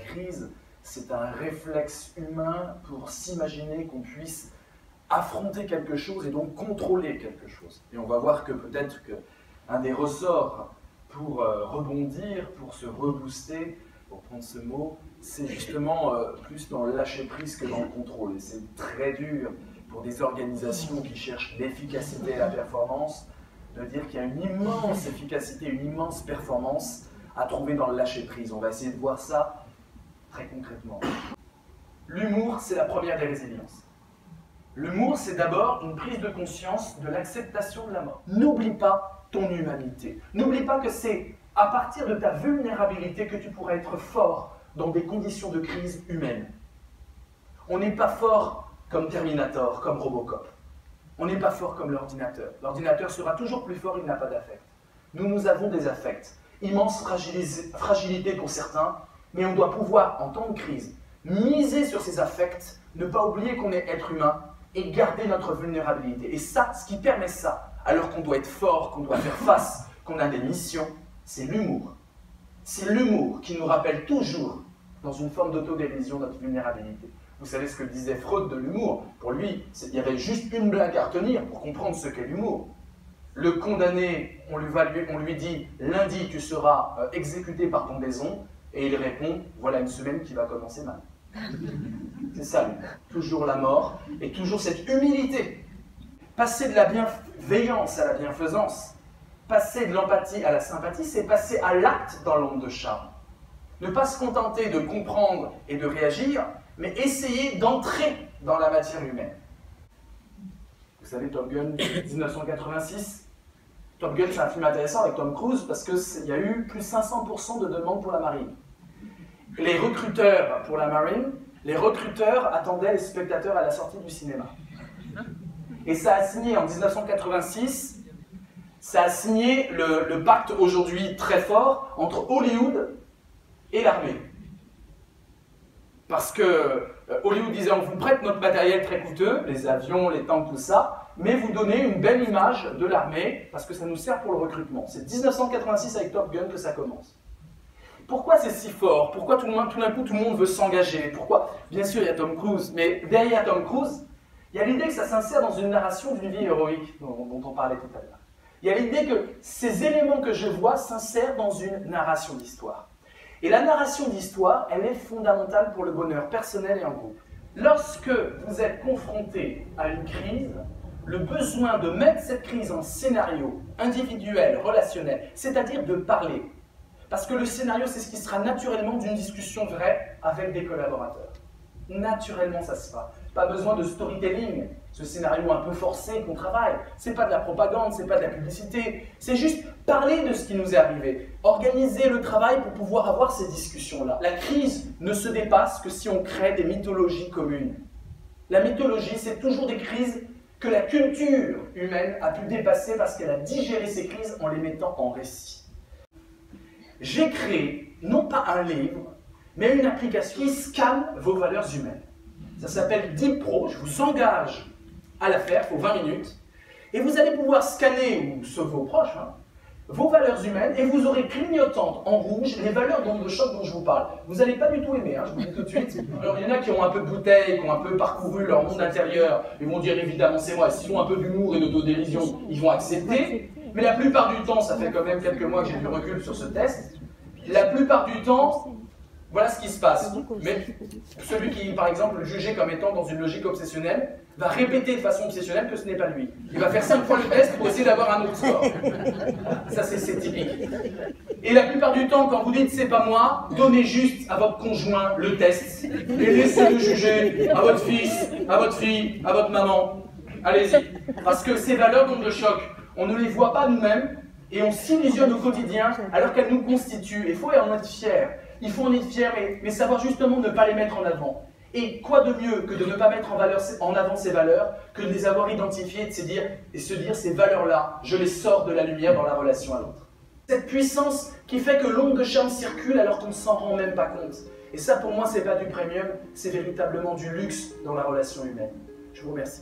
crise, c'est un réflexe humain pour s'imaginer qu'on puisse affronter quelque chose et donc contrôler quelque chose. Et on va voir que peut-être qu'un des ressorts pour rebondir, pour se rebooster, pour prendre ce mot, c'est justement plus dans le lâcher-prise que dans le contrôle. Et c'est très dur pour des organisations qui cherchent l'efficacité et la performance, de dire qu'il y a une immense efficacité, une immense performance à trouver dans le lâcher-prise. On va essayer de voir ça très concrètement. L'humour, c'est la première des résiliences. L'humour, c'est d'abord une prise de conscience de l'acceptation de la mort. N'oublie pas ton humanité. N'oublie pas que c'est à partir de ta vulnérabilité que tu pourras être fort dans des conditions de crise humaine. On n'est pas fort comme Terminator, comme Robocop. On n'est pas fort comme l'ordinateur. L'ordinateur sera toujours plus fort, il n'a pas d'affect. Nous avons des affects. Immense fragilité pour certains, mais on doit pouvoir, en temps de crise, miser sur ces affects, ne pas oublier qu'on est être humain et garder notre vulnérabilité. Et ça, ce qui permet ça, alors qu'on doit être fort, qu'on doit faire face, qu'on a des missions, c'est l'humour. C'est l'humour qui nous rappelle toujours, dans une forme d'autodérision, notre vulnérabilité. Vous savez ce que disait Freud de l'humour? Pour lui, il y avait juste une blague à retenir pour comprendre ce qu'est l'humour. Le condamné, on lui dit « lundi, tu seras exécuté par pendaison », et il répond « voilà une semaine qui va commencer mal ». C'est ça, l'humour. Toujours la mort, et toujours cette humilité. Passer de la bienveillance à la bienfaisance, passer de l'empathie à la sympathie, c'est passer à l'acte dans l'onde de charme. Ne pas se contenter de comprendre et de réagir, mais essayer d'entrer dans la matière humaine. Vous savez, Top Gun 1986, Top Gun, c'est un film intéressant avec Tom Cruise parce qu'il y a eu plus de 500% de demandes pour la marine. Les recruteurs pour la marine, les recruteurs attendaient les spectateurs à la sortie du cinéma. Et ça a signé en 1986, ça a signé le pacte aujourd'hui très fort entre Hollywood et l'armée. Parce que Hollywood disait on vous prête notre matériel très coûteux, les avions, les tanks, tout ça, mais vous donnez une belle image de l'armée parce que ça nous sert pour le recrutement. C'est 1986 avec Top Gun que ça commence. Pourquoi c'est si fort? Pourquoi tout d'un coup tout le monde veut s'engager? Pourquoi? Bien sûr il y a Tom Cruise, mais derrière Tom Cruise, il y a l'idée que ça s'insère dans une narration d'une vie héroïque dont on parlait tout à l'heure. Il y a l'idée que ces éléments que je vois s'insèrent dans une narration d'histoire. Et la narration d'histoire, elle est fondamentale pour le bonheur personnel et en groupe. Lorsque vous êtes confronté à une crise, le besoin de mettre cette crise en scénario individuel, relationnel, c'est-à-dire de parler. Parce que le scénario, c'est ce qui sera naturellement d'une discussion vraie avec des collaborateurs. Naturellement, ça se fera. Pas besoin de storytelling, ce scénario un peu forcé qu'on travaille. C'est pas de la propagande, c'est pas de la publicité. C'est juste parler de ce qui nous est arrivé. Organiser le travail pour pouvoir avoir ces discussions-là. La crise ne se dépasse que si on crée des mythologies communes. La mythologie, c'est toujours des crises que la culture humaine a pu dépasser parce qu'elle a digéré ces crises en les mettant en récit. J'ai créé, non pas un livre, mais une application qui scanne vos valeurs humaines. Ça s'appelle Deep Pro, je vous engage à la faire, il faut 20 minutes. Et vous allez pouvoir scanner, ou sauf vos proches, vos valeurs humaines, et vous aurez clignotantes en rouge les valeurs d'onde de choc dont je vous parle. Vous n'allez pas du tout aimer, je vous le dis tout de suite. Alors il y en a qui ont un peu de bouteille, qui ont un peu parcouru leur monde intérieur, ils vont dire évidemment c'est moi, s'ils ont un peu d'humour et d'autodérision, ils vont accepter. Mais la plupart du temps, ça fait quand même quelques mois que j'ai du recul sur ce test, la plupart du temps, voilà ce qui se passe. Mais celui qui, par exemple, jugé comme étant dans une logique obsessionnelle, va répéter de façon obsessionnelle que ce n'est pas lui. Il va faire 5 fois le test pour essayer d'avoir un autre score. Ça, c'est typique. Et la plupart du temps, quand vous dites « c'est pas moi », donnez juste à votre conjoint le test et laissez-le juger à votre fils, à votre fille, à votre maman. Allez-y. Parce que ces valeurs d'onde de choc, on ne les voit pas nous-mêmes et on s'illusionne au quotidien alors qu'elles nous constituent. Il faut en être fier. Il faut en être fier, mais savoir justement ne pas les mettre en avant. Et quoi de mieux que de ne pas mettre en avant ces valeurs, que de les avoir identifiées et se dire ces valeurs-là, je les sors de la lumière dans la relation à l'autre. Cette puissance qui fait que l'onde de charme circule alors qu'on ne s'en rend même pas compte. Et ça, pour moi, c'est pas du premium, c'est véritablement du luxe dans la relation humaine. Je vous remercie.